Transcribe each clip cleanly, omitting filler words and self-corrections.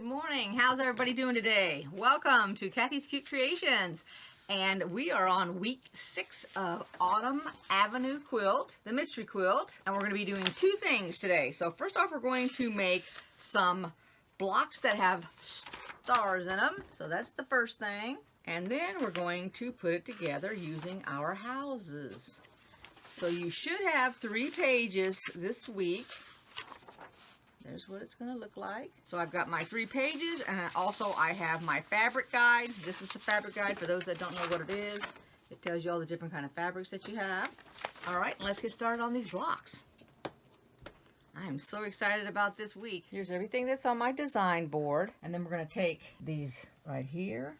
Good morning. How's everybody doing today? Welcome to Kathy's Cute Creations. And we are on week 6 of Autumn Avenue Quilt, the mystery quilt. And we're going to be doing two things today. So first off, we're going to make some blocks that have stars in them. So that's the first thing. And then we're going to put it together using our houses. So you should have 3 pages this week. There's what it's going to look like. So I've got my 3 pages, and also I have my fabric guide. This is the fabric guide for those that don't know what it is. It tells you all the different kind of fabrics that you have. All right, let's get started on these blocks. I'm so excited about this week. Here's everything that's on my design board, and then we're going to take these right here,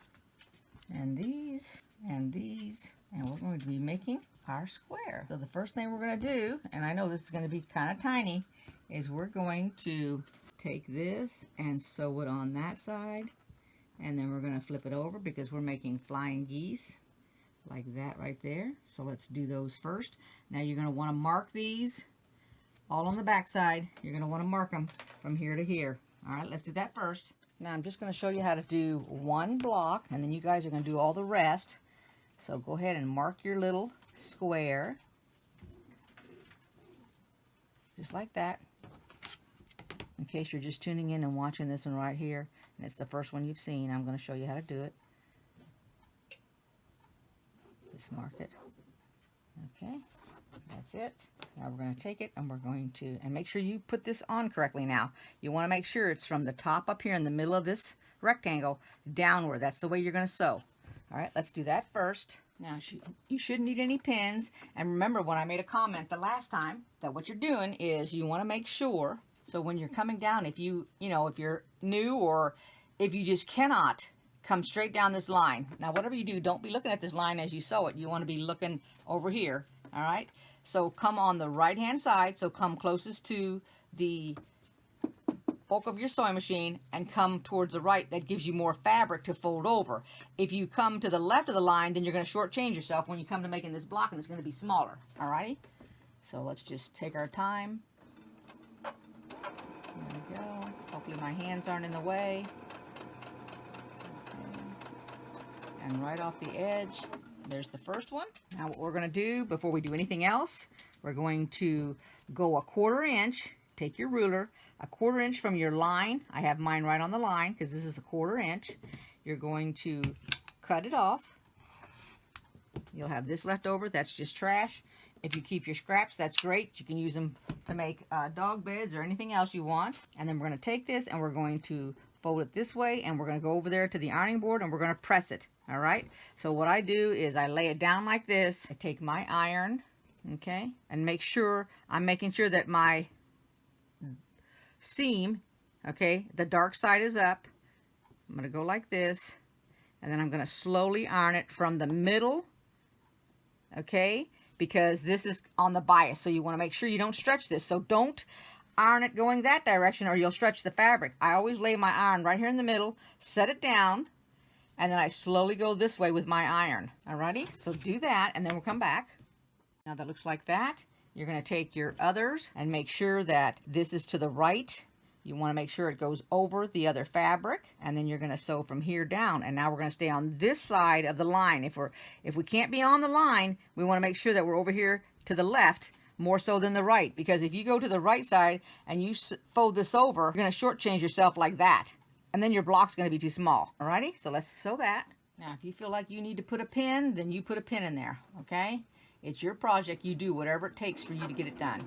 and these, and these, and we're going to be making our square. So the first thing we're going to do, and I know this is going to be kind of tiny, is we're going to take this and sew it on that side, and then we're going to flip it over because we're making flying geese like that right there. So let's do those first. Now you're going to want to mark these all on the back side. You're going to want to mark them from here to here. All right, let's do that first. Now I'm just going to show you how to do one block, and then you guys are going to do all the rest. So go ahead and mark your little square just like that. In case you're just tuning in and watching this one right here, and it's the first one you've seen, I'm going to show you how to do it. Just mark it. Okay, that's it. Now we're going to take it and we're going to, and make sure you put this on correctly now. You want to make sure it's from the top up here in the middle of this rectangle downward. That's the way you're going to sew. All right, let's do that first. Now, you shouldn't need any pins. And remember, when I made a comment the last time, that what you're doing is you want to make sure, so when you're coming down, if if you're new or if you just cannot come straight down this line. Now, whatever you do, don't be looking at this line as you sew it. You want to be looking over here, all right? So come on the right-hand side, so come closest to the bulk of your sewing machine and come towards the right. That gives you more fabric to fold over. If you come to the left of the line, then you're going to shortchange yourself when you come to making this block, and it's going to be smaller. Alrighty? So let's just take our time. There we go. Hopefully my hands aren't in the way. Okay. And right off the edge, there's the first one. Now what we're going to do before we do anything else, we're going to go 1/4 inch. Take your ruler, 1/4 inch from your line. I have mine right on the line because this is 1/4 inch. You're going to cut it off. You'll have this left over. That's just trash. If you keep your scraps, that's great. You can use them to make dog beds or anything else you want. And then we're going to take this and we're going to fold it this way, and we're going to go over there to the ironing board and we're going to press it. All right. So what I do is I lay it down like this. I take my iron, okay, and I'm making sure that my seam, okay, the dark side is up. I'm going to go like this, and then I'm going to slowly iron it from the middle, okay, because this is on the bias, so you want to make sure you don't stretch this. So don't iron it going that direction or you'll stretch the fabric. I always lay my iron right here in the middle, set it down, and then I slowly go this way with my iron. Alrighty, so do that, and then we'll come back. Now that looks like that. You're going to take your others and make sure that this is to the right. You want to make sure it goes over the other fabric, and then you're going to sew from here down. And now we're going to stay on this side of the line. If we can't be on the line, we want to make sure that we're over here to the left more so than the right, because if you go to the right side and you fold this over, you're going to shortchange yourself like that, and then your block's going to be too small. Alrighty, so let's sew that. Now, if you feel like you need to put a pin, then you put a pin in there. Okay. It's your project. You do whatever it takes for you to get it done.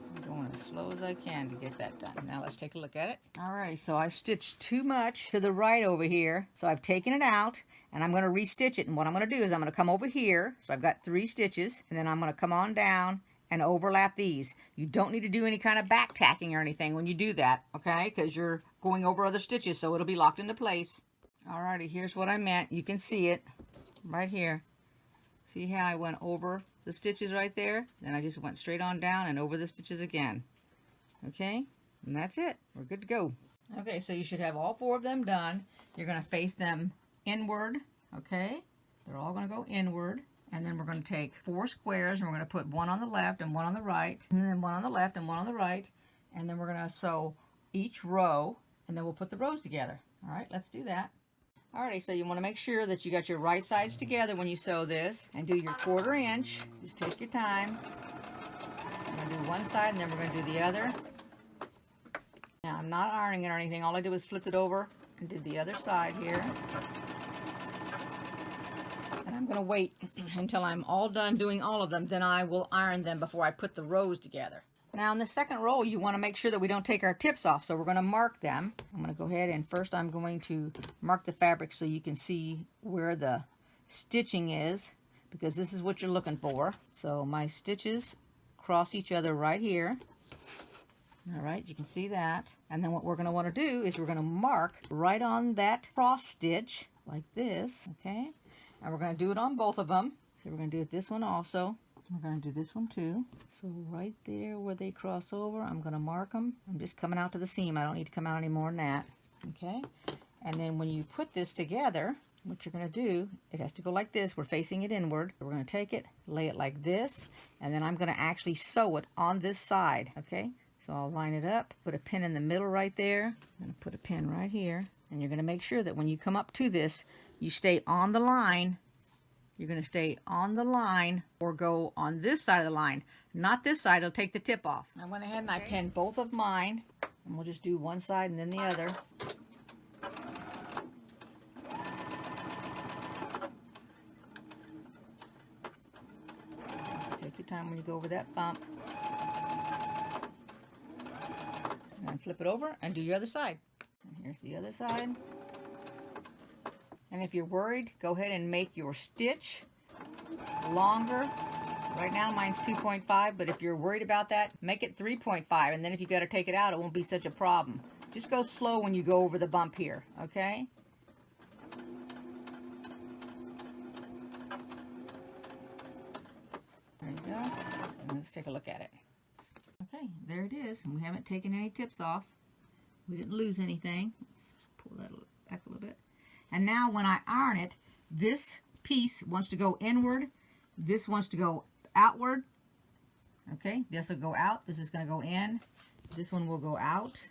I'm going as slow as I can to get that done. Now let's take a look at it. Alright, so I stitched too much to the right over here. So I've taken it out, and I'm going to restitch it. And what I'm going to do is I'm going to come over here. So I've got 3 stitches, and then I'm going to come on down and overlap these. You don't need to do any kind of back tacking or anything when you do that, okay? Because you're going over other stitches, so it'll be locked into place. Alrighty, here's what I meant. You can see it right here. See how I went over the stitches right there? Then I just went straight on down and over the stitches again. Okay? And that's it. We're good to go. Okay, so you should have all 4 of them done. You're going to face them inward. Okay? They're all going to go inward. And then we're going to take 4 squares, and we're going to put 1 on the left and 1 on the right. And then 1 on the left and 1 on the right. And then we're going to sew each row and then we'll put the rows together. All right, let's do that. Alrighty, so you want to make sure that you got your right sides together when you sew this, and do your 1/4 inch. Just take your time. I'm going to do one side and then we're going to do the other. Now I'm not ironing it or anything. All I did was flip it over and did the other side here. And I'm going to wait until I'm all done doing all of them. Then I will iron them before I put the rows together. Now in the second row, you want to make sure that we don't take our tips off, so we're going to mark them. I'm going to go ahead and first I'm going to mark the fabric so you can see where the stitching is, because this is what you're looking for. So my stitches cross each other right here. All right, you can see that. And then what we're going to want to do is we're going to mark right on that cross stitch like this, okay? And we're going to do it on both of them. So we're going to do it this one also. We're going to do this one too. So right there where they cross over, I'm going to mark them. I'm just coming out to the seam. I don't need to come out any more than that. Okay? And then when you put this together, what you're going to do, it has to go like this. We're facing it inward. We're going to take it, lay it like this, and then I'm going to actually sew it on this side. Okay? So I'll line it up, put a pin in the middle right there. I'm going to put a pin right here. And you're going to make sure that when you come up to this, you stay on the line. You're going to stay on the line or go on this side of the line. Not this side, it'll take the tip off. I went ahead and I pinned both of mine. And we'll just do one side and then the other. Take your time when you go over that bump. And then flip it over and do your other side. And here's the other side. And if you're worried, go ahead and make your stitch longer. Right now mine's 2.5, but if you're worried about that, make it 3.5. And then if you got to take it out, it won't be such a problem. Just go slow when you go over the bump here, okay? There you go. And let's take a look at it. Okay, there it is. And we haven't taken any tips off. We didn't lose anything. Let's pull that back a little bit. And now when I iron it, this piece wants to go inward. This wants to go outward. Okay, this will go out. This is going to go in. This one will go out.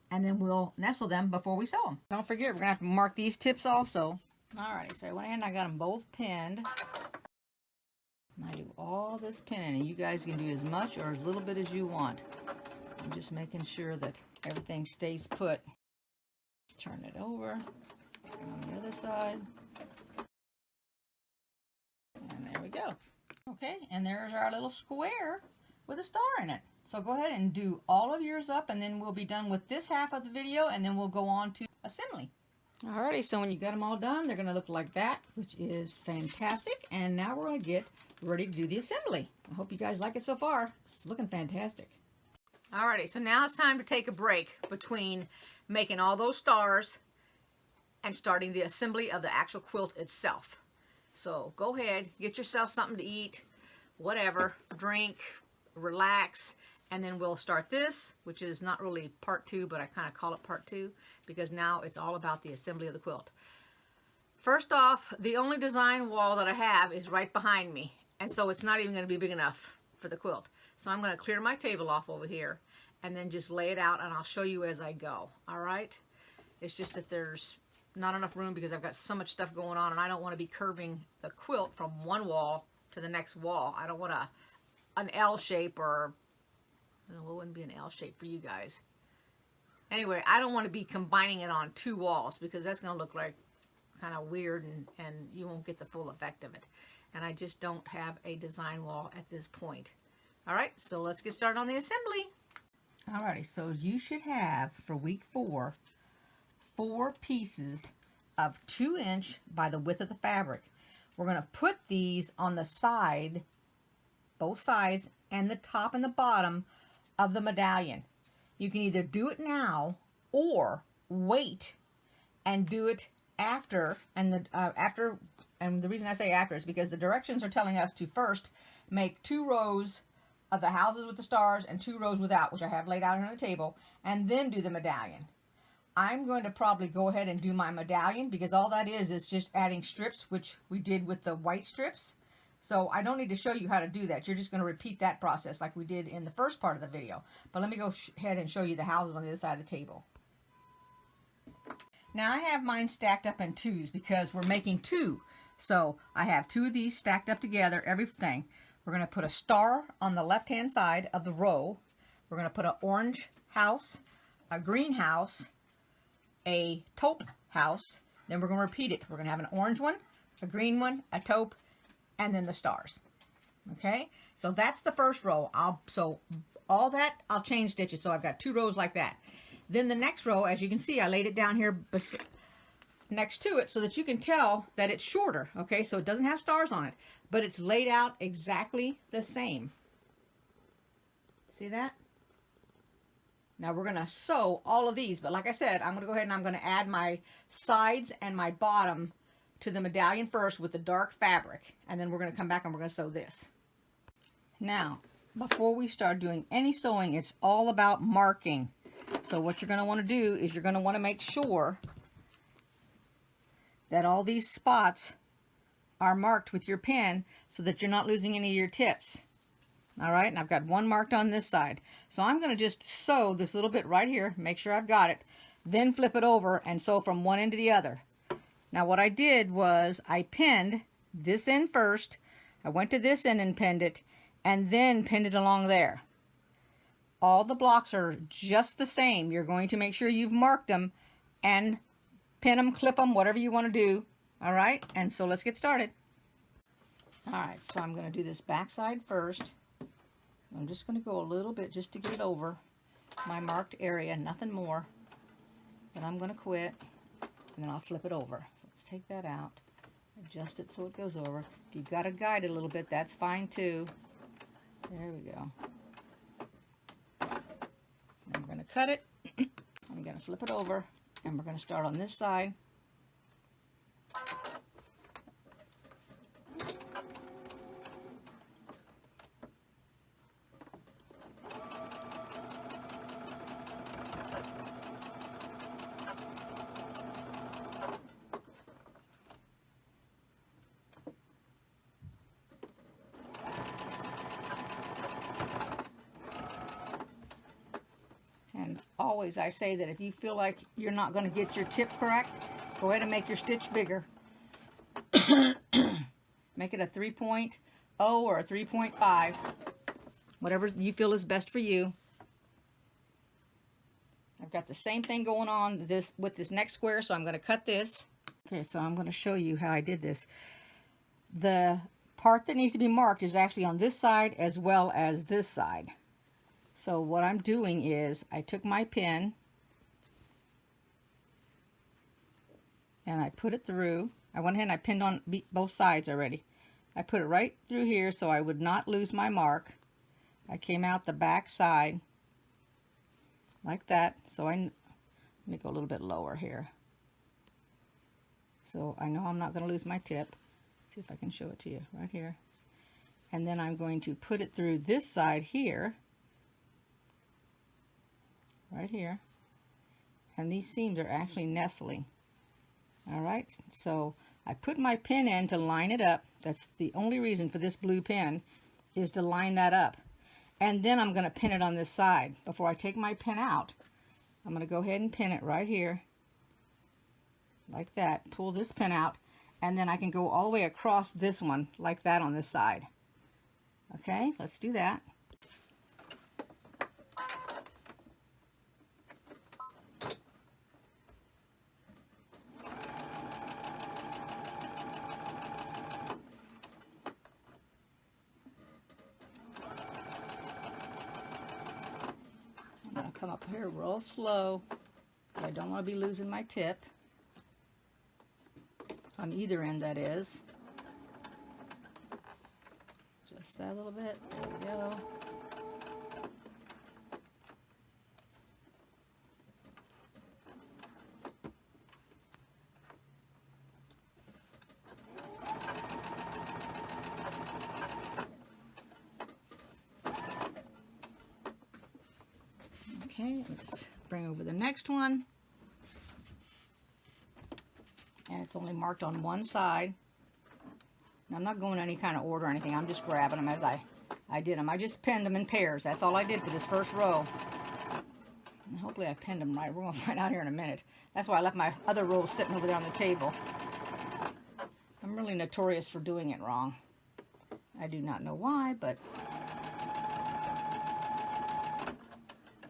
And then we'll nestle them before we sew them. Don't forget, we're going to have to mark these tips also. Alrighty, so I went ahead and I got them both pinned. And I do all this pinning. And you guys can do as much or as little bit as you want. I'm just making sure that everything stays put. Let's turn it over. On the other side. And there we go. Okay, and there's our little square with a star in it. So go ahead and do all of yours up, and then we'll be done with this half of the video, and then we'll go on to assembly. Alrighty, so when you got them all done, they're going to look like that, which is fantastic. And now we're going to get ready to do the assembly. I hope you guys like it so far. It's looking fantastic. Alrighty, so now it's time to take a break between making all those stars and starting the assembly of the actual quilt itself. So go ahead, get yourself something to eat, whatever, drink, relax, and then we'll start this, which is not really part 2, but I kind of call it part 2 because now it's all about the assembly of the quilt. First off, the only design wall that I have is right behind me, and so it's not even going to be big enough for the quilt. So I'm going to clear my table off over here and then just lay it out, and I'll show you as I go. All right? It's just that there's not enough room because I've got so much stuff going on, and I don't want to be curving the quilt from one wall to the next wall. I don't want an L shape, or well, it wouldn't be an L shape for you guys. Anyway, I don't want to be combining it on 2 walls because that's going to look like kind of weird, and you won't get the full effect of it. And I just don't have a design wall at this point. All right, so let's get started on the assembly. Alrighty, so you should have for week 4 4 pieces of 2" by the width of the fabric. We're going to put these on the side, both sides, and the top and the bottom of the medallion. You can either do it now or wait and do it after. And the reason I say after is because the directions are telling us to first make 2 rows of the houses with the stars and 2 rows without, which I have laid out here on the table, and then do the medallion. I'm going to probably go ahead and do my medallion because all that is just adding strips, which we did with the white strips. So I don't need to show you how to do that. You're just going to repeat that process like we did in the first part of the video. But let me go ahead and show you the houses on the other side of the table. Now I have mine stacked up in twos because we're making two. So I have two of these stacked up together, everything. We're going to put a star on the left-hand side of the row. We're going to put an orange house, a green house, a taupe house. Then we're going to repeat it. We're going to have an orange one, a green one, a taupe, and then the stars. Okay, so that's the first row. So all that, I'll chain stitch it. So I've got two rows like that. Then the next row, as you can see, I laid it down here next to it so that you can tell that it's shorter. Okay, so it doesn't have stars on it, but it's laid out exactly the same. See that? Now we're going to sew all of these, but like I said, I'm going to go ahead and I'm going to add my sides and my bottom to the medallion first with the dark fabric, and then we're going to come back and we're going to sew this. Now, before we start doing any sewing, it's all about marking. So what you're going to want to do is you're going to want to make sure that all these spots are marked with your pen so that you're not losing any of your tips. All right, and I've got one marked on this side. So I'm going to just sew this little bit right here, make sure I've got it, then flip it over and sew from one end to the other. Now what I did was I pinned this end first, I went to this end and pinned it, and then pinned it along there. All the blocks are just the same. You're going to make sure you've marked them and pin them, clip them, whatever you want to do. All right, and so let's get started. All right, so I'm going to do this back side first. I'm just going to go a little bit just to get it over my marked area, nothing more. Then I'm going to quit, and then I'll flip it over. So let's take that out, adjust it so it goes over. If you've got to guide it a little bit, that's fine too. There we go. I'm going to cut it. I'm going to flip it over, and we're going to start on this side. Always I say that if you feel like you're not going to get your tip correct, go ahead and make your stitch bigger. Make it a 3.0 or a 3.5, whatever you feel is best for you. I've got the same thing going on with this next square, so I'm going to cut this. Okay, so I'm going to show you how I did this. The part that needs to be marked is actually on this side as well as this side. So what I'm doing is I took my pin and I put it through. I went ahead and I pinned on both sides already. I put it right through here so I would not lose my mark. I came out the back side like that. So let me go a little bit lower here. So I know I'm not going to lose my tip. Let's see if I can show it to you right here. And then I'm going to put it through this side here. Right here, and these seams are actually nestling. All right, so I put my pin in to line it up. That's the only reason for this blue pin, is to line that up. And then I'm going to pin it on this side. Before I take my pin out, I'm going to go ahead and pin it right here like that. Pull this pin out, and then I can go all the way across this one like that on this side. Okay, let's do that. Come up here real slow. I don't want to be losing my tip on either end, that is. Just that little bit. There we go. Okay, let's bring over the next one. And it's only marked on one side. Now, I'm not going any kind of order or anything. I'm just grabbing them as I did them. I just pinned them in pairs. That's all I did for this first row. And hopefully I pinned them right. We're going to find out here in a minute. That's why I left my other roll sitting over there on the table. I'm really notorious for doing it wrong. I do not know why, but...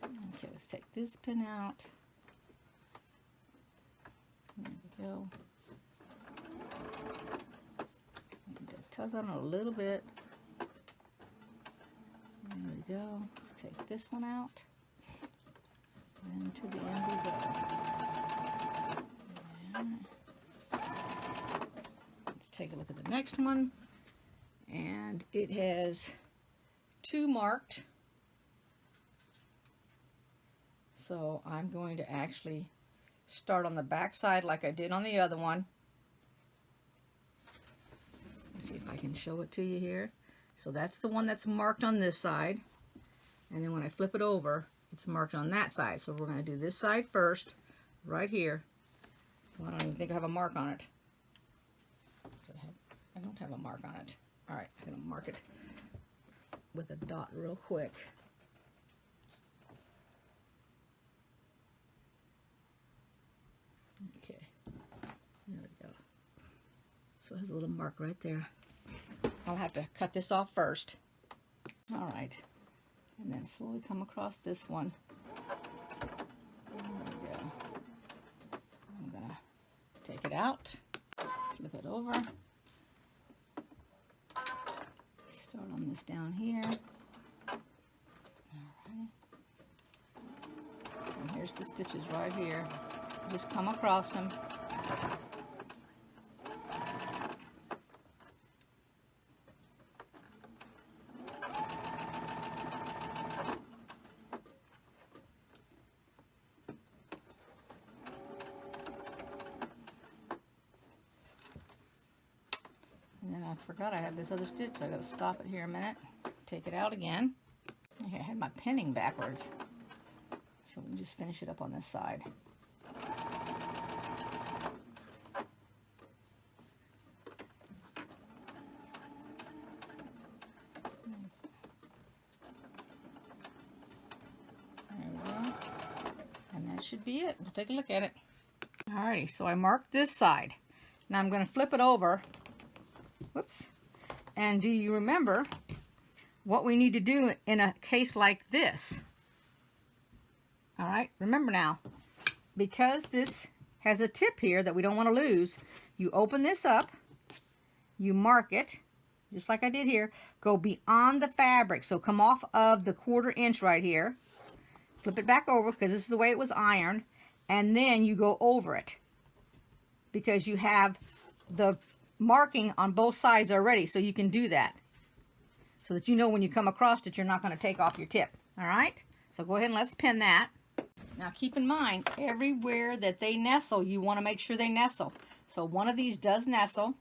Okay, let's take this pin out. There we go. Tug on it a little bit. There we go. Let's take this one out. And to the end we go. Yeah. Let's take a look at the next one. And it has 2 marked. So I'm going to actually start on the back side like I did on the other one. Let's see if I can show it to you here. So that's the one that's marked on this side. And then when I flip it over, it's marked on that side. So we're going to do this side first, right here. Well, I don't even think I have a mark on it. I don't have a mark on it. All right, I'm going to mark it with a dot real quick. Okay, there we go. So it has a little mark right there. I'll have to cut this off first. All right, and then slowly come across this one. There we go. I'm gonna take it out, flip it over, start on this down here. All right, and here's the stitches right here. Just come across them. And then I forgot I have this other stitch, so I gotta stop it here a minute. Take it out again. Okay, I had my pinning backwards. So we'll just finish it up on this side. Should be it. We'll take a look at it. Alrighty, so I marked this side. Now I'm going to flip it over. Whoops. And do you remember what we need to do in a case like this? Alright, remember now, because this has a tip here that we don't want to lose, you open this up, you mark it, just like I did here, go beyond the fabric. So come off of the 1/4 inch right here. Flip it back over because this is the way it was ironed, and then you go over it because you have the marking on both sides already, so you can do that so that you know when you come across it you're not going to take off your tip. All right, so go ahead and let's pin that. Now keep in mind, everywhere that they nestle, you want to make sure they nestle. So one of these does nestle.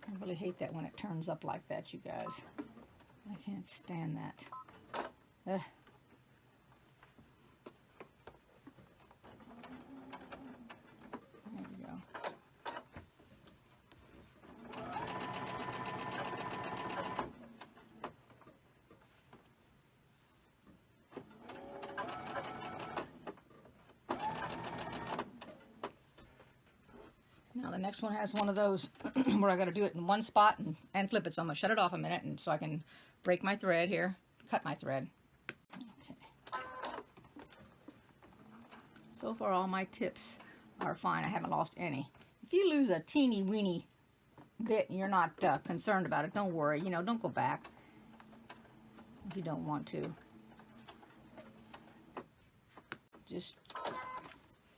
I really hate that when it turns up like that, you guys. I can't stand that. Ugh. There we go. Now the next one has one of those where I got to do it in one spot and flip it. So I'm going to shut it off a minute and so I can break my thread here, cut my thread. Okay. So far all my tips are fine. I haven't lost any. If you lose a teeny weeny bit and you're not concerned about it, don't worry. You know, don't go back if you don't want to. Just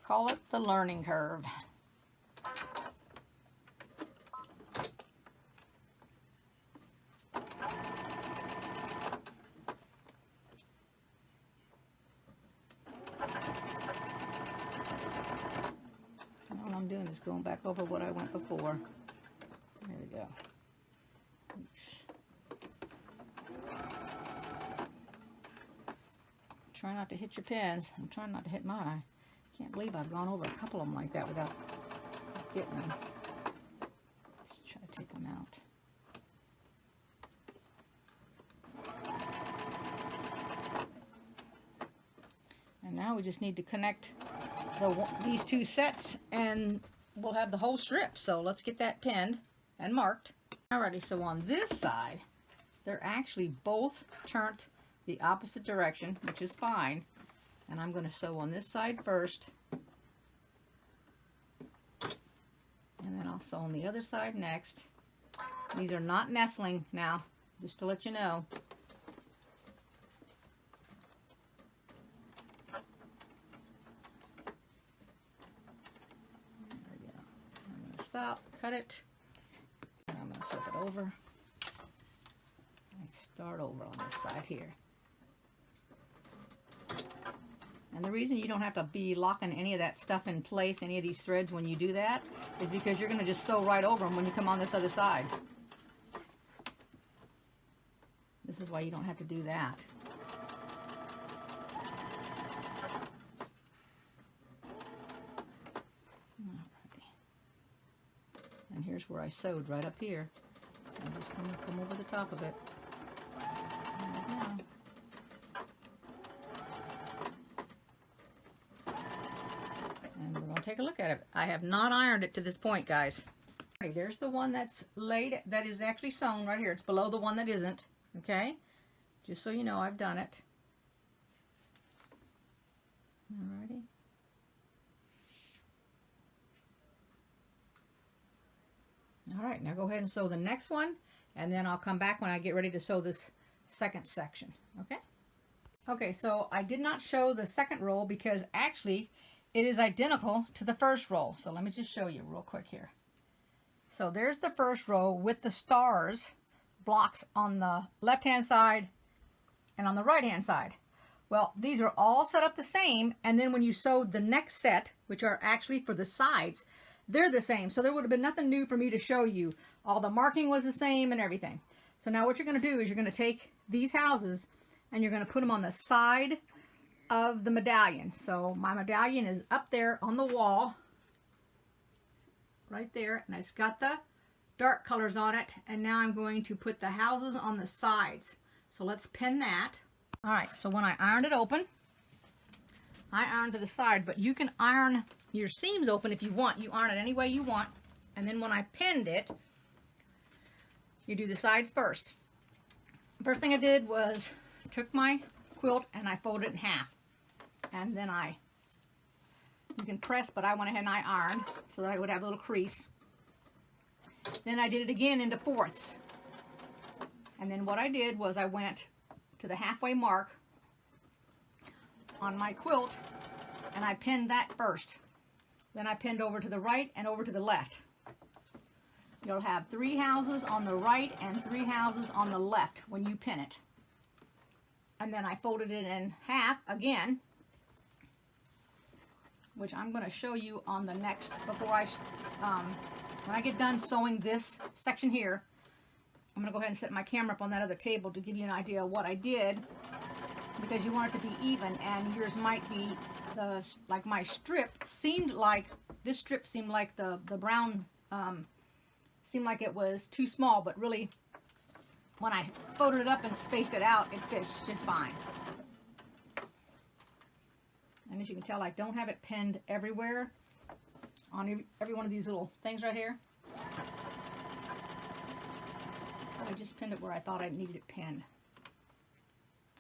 call it the learning curve. All I'm doing is going back over what I went before. There we go. Oops. Try not to hit your pins. I'm trying not to hit mine. I can't believe I've gone over a couple of them like that without getting them. Let's try to take them out. And now we just need to connect these two sets and we'll have the whole strip. So let's get that pinned and marked. Alrighty, so on this side, they're actually both turned the opposite direction, which is fine. And I'm going to sew on this side first. And then I'll sew on the other side next. These are not nestling now, just to let you know. There we go. I'm going to stop, cut it, and I'm going to flip it over. And start over on this side here. And the reason you don't have to be locking any of that stuff in place, any of these threads when you do that, is because you're going to just sew right over them when you come on this other side. This is why you don't have to do that. Alrighty. And here's where I sewed, right up here. So I'm just going to come over the top of it. There we go. Take a look at it. I have not ironed it to this point, guys. Okay, there's the one that's laid, that is actually sewn right here. It's below the one that isn't, okay? Just so you know, I've done it. Alrighty. Alright, now go ahead and sew the next one, and then I'll come back when I get ready to sew this second section, okay? Okay, so I did not show the second roll because actually it is identical to the first row. So let me just show you real quick here. So there's the first row with the stars blocks on the left-hand side and on the right-hand side. Well, these are all set up the same, and then when you sew the next set, which are actually for the sides, they're the same. So there would have been nothing new for me to show you. All the marking was the same and everything. So now what you're going to do is you're going to take these houses and you're going to put them on the side of the medallion. So my medallion is up there on the wall right there, and it's got the dark colors on it, and now I'm going to put the houses on the sides. So let's pin that. All right, so when I ironed it open, I ironed to the side, but you can iron your seams open if you want. You iron it any way you want, and then when I pinned it, you do the sides first. First thing I did was took my quilt and I folded it in half. And then you can press, but I went ahead and I ironed so that I would have a little crease. Then I did it again into fourths. And then what I did was I went to the halfway mark on my quilt and I pinned that first. Then I pinned over to the right and over to the left. You'll have 3 houses on the right and 3 houses on the left when you pin it. And then I folded it in half again, which I'm going to show you on the next, before when I get done sewing this section here, I'm going to go ahead and set my camera up on that other table to give you an idea of what I did, because you want it to be even, and yours might be, like my strip seemed like, this strip seemed like the brown, seemed like it was too small, but really, when I folded it up and spaced it out, it fits just fine. And as you can tell, I don't have it pinned everywhere on every one of these little things right here. So I just pinned it where I thought I needed it pinned.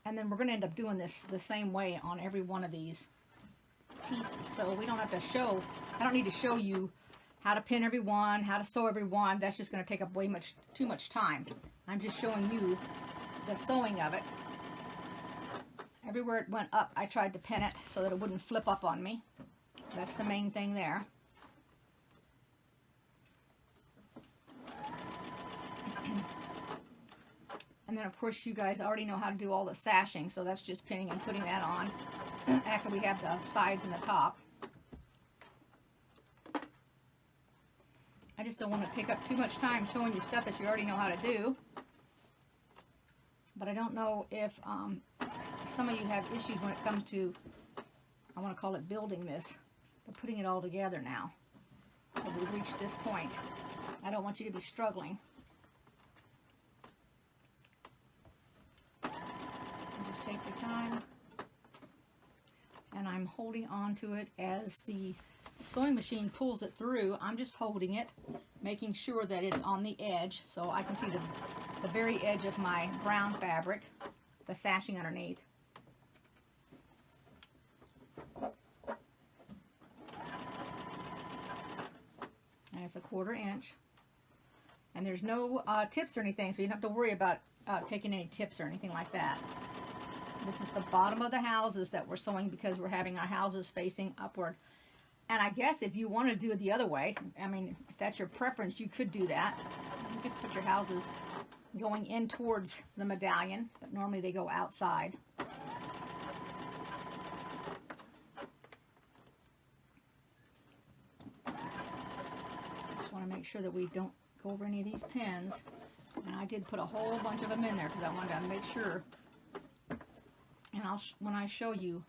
And then we're going to end up doing this the same way on every one of these pieces. So we don't have to show, I don't need to show you how to pin every one, how to sew every one. That's just going to take up way too much time. I'm just showing you the sewing of it. Everywhere it went up, I tried to pin it so that it wouldn't flip up on me. That's the main thing there. And then, of course, you guys already know how to do all the sashing, so that's just pinning and putting that on after we have the sides and the top. I just don't want to take up too much time showing you stuff that you already know how to do. But I don't know if some of you have issues when it comes to, I want to call it building this, but putting it all together now. So we've reached this point. I don't want you to be struggling. Just take your time. And I'm holding on to it as the sewing machine pulls it through. I'm just holding it, making sure that it's on the edge so I can see the very edge of my brown fabric, the sashing underneath. And it's a 1/4 inch. And there's no tips or anything, so you don't have to worry about taking any tips or anything like that. This is the bottom of the houses that we're sewing because we're having our houses facing upward. And I guess if you want to do it the other way, I mean, if that's your preference, you could do that. You could put your houses going in towards the medallion, but normally they go outside. Just want to make sure that we don't go over any of these pins. And I did put a whole bunch of them in there because I wanted to make sure. And when I show you,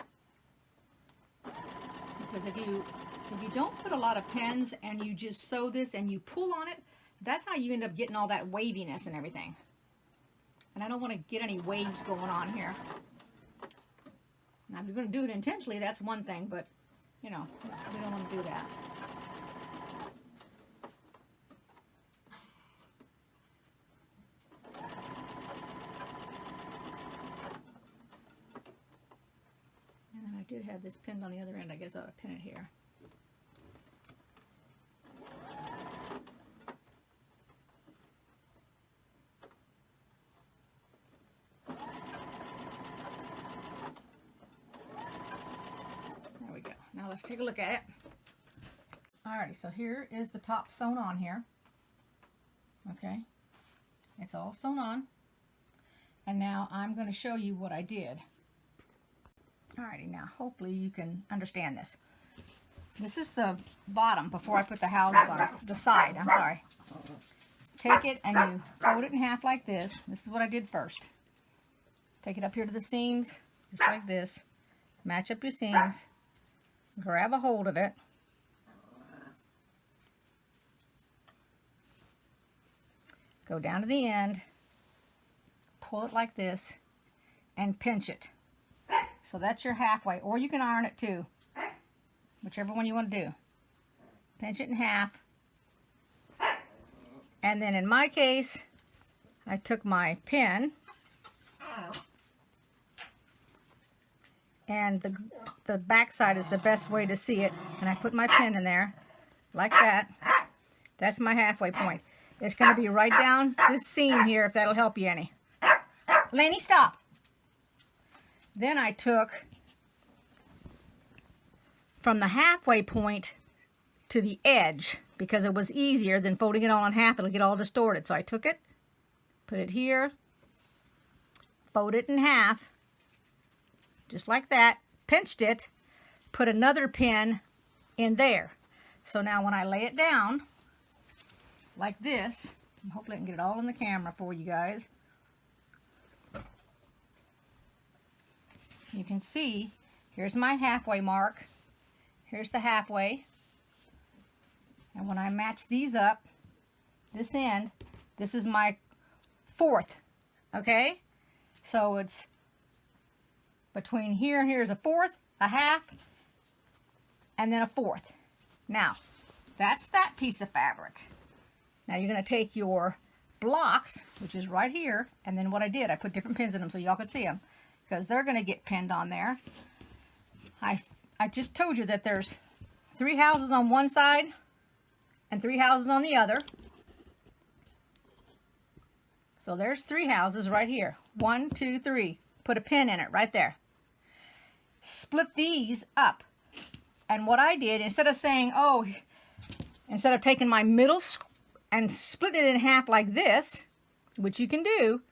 because if you don't put a lot of pins and you just sew this and you pull on it, that's how you end up getting all that waviness and everything. And I don't want to get any waves going on here. Now, if you're going to do it intentionally, that's one thing, but you know, we don't want to do that. I did have this pinned on the other end. I guess I ought to pin it here. There we go. Now let's take a look at it. Alrighty, so here is the top sewn on here. Okay, it's all sewn on. And now I'm going to show you what I did. Alrighty, now hopefully you can understand this. This is the bottom before I put the houses on it. The side, I'm sorry. Take it and you fold it in half like this. This is what I did first. Take it up here to the seams, just like this. Match up your seams. Grab a hold of it. Go down to the end. Pull it like this and pinch it. So that's your halfway, or you can iron it too, whichever one you want to do. Pinch it in half. And then in my case, I took my pin and the back side is the best way to see it, and I put my pin in there like that. That's my halfway point. It's going to be right down this seam here, if that'll help you any. Lainey, stop. Then I took from the halfway point to the edge because it was easier than folding it all in half. It'll get all distorted. So I took it, put it here, fold it in half, just like that, pinched it, put another pin in there. So now when I lay it down like this, hopefully I can get it all in the camera for you guys. You can see, here's my halfway mark. Here's the halfway. And when I match these up, this end, this is my 4th. Okay? So it's between here and here is a 4th, a half, and then a 4th. Now, that's that piece of fabric. Now you're going to take your blocks, which is right here, and then what I did, I put different pins in them so y'all could see them, because they're going to get pinned on there. I just told you that there's 3 houses on one side and 3 houses on the other. So there's 3 houses right here. 1, 2, 3. Put a pin in it right there. Split these up. And what I did, instead of saying, oh, instead of taking my middle and splitting it in half like this, which you can do,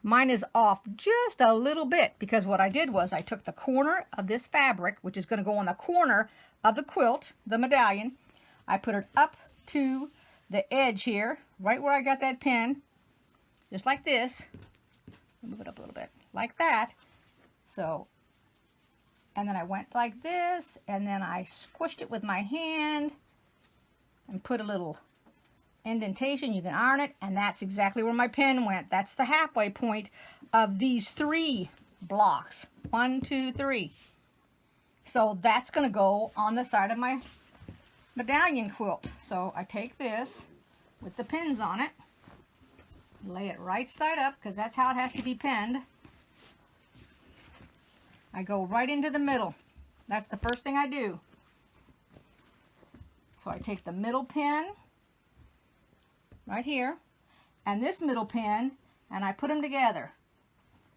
mine is off just a little bit, because what I did was I took the corner of this fabric, which is going to go on the corner of the quilt, the medallion. I put it up to the edge here, right where I got that pin, just like this, Move it up a little bit, like that. So, and then I went like this, and then I squished it with my hand and put a little indentation. You can iron it, and that's exactly where my pen went. That's the halfway point of these 3 blocks. 1, 2, 3. So that's going to go on the side of my medallion quilt. So I take this with the pins on it, lay it right side up, because that's how it has to be pinned. I go right into the middle. That's the first thing I do. So I take the middle pin right here and this middle pin, and I put them together.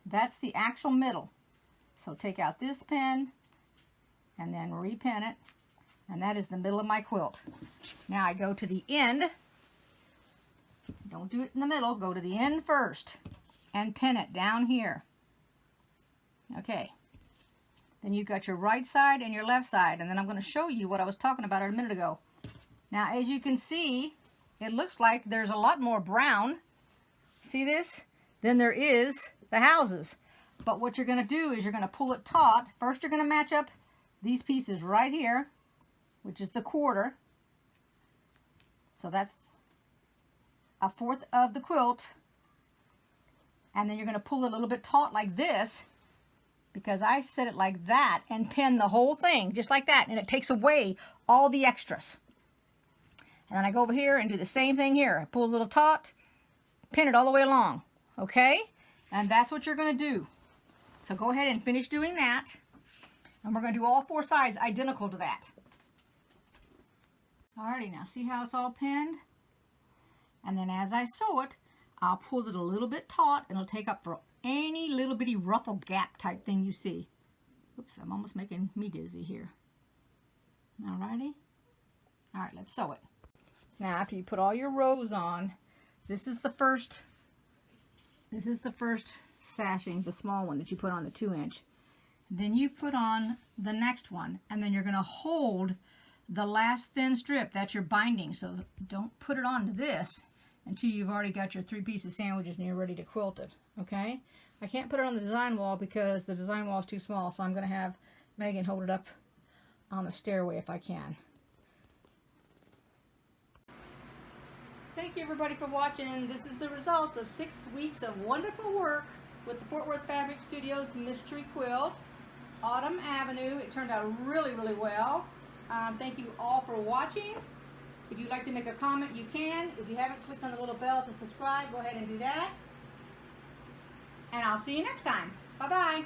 That's the actual middle. So take out this pin and then repin it, and that is the middle of my quilt. Now I go to the end. Don't do it in the middle. Go to the end first and pin it down here. Okay. Then you've got your right side and your left side, and then I'm going to show you what I was talking about a minute ago. Now, as you can see, it looks like there's a lot more brown, see this, than there is the houses. But what you're going to do is you're going to pull it taut. First, you're going to match up these pieces right here, which is the quarter. So that's 1/4 of the quilt. And then you're going to pull it a little bit taut like this, because I set it like that and pin the whole thing just like that, and it takes away all the extras. And then I go over here and do the same thing here. I pull a little taut, pin it all the way along, okay? And that's what you're going to do. So go ahead and finish doing that, and we're going to do all 4 sides identical to that. Alrighty, now see how it's all pinned? And then as I sew it, I'll pull it a little bit taut, and it'll take up for any little bitty ruffle gap type thing you see. Oops, I'm almost making me dizzy here. Alrighty. Alright, let's sew it. Now after you put all your rows on, this is the first sashing, the small one that you put on the 2-inch. Then you put on the next one, and then you're going to hold the last thin strip. That's your binding, so don't put it onto this until you've already got your 3 pieces sandwiches and you're ready to quilt it, okay? I can't put it on the design wall because the design wall is too small, so I'm going to have Megan hold it up on the stairway if I can. Thank you everybody for watching. This is the results of 6 weeks of wonderful work with the Fort Worth Fabric Studios Mystery Quilt, Autumn Avenue. It turned out really, really well. Thank you all for watching. If you'd like to make a comment, you can. If you haven't clicked on the little bell to subscribe, go ahead and do that. And I'll see you next time. Bye-bye.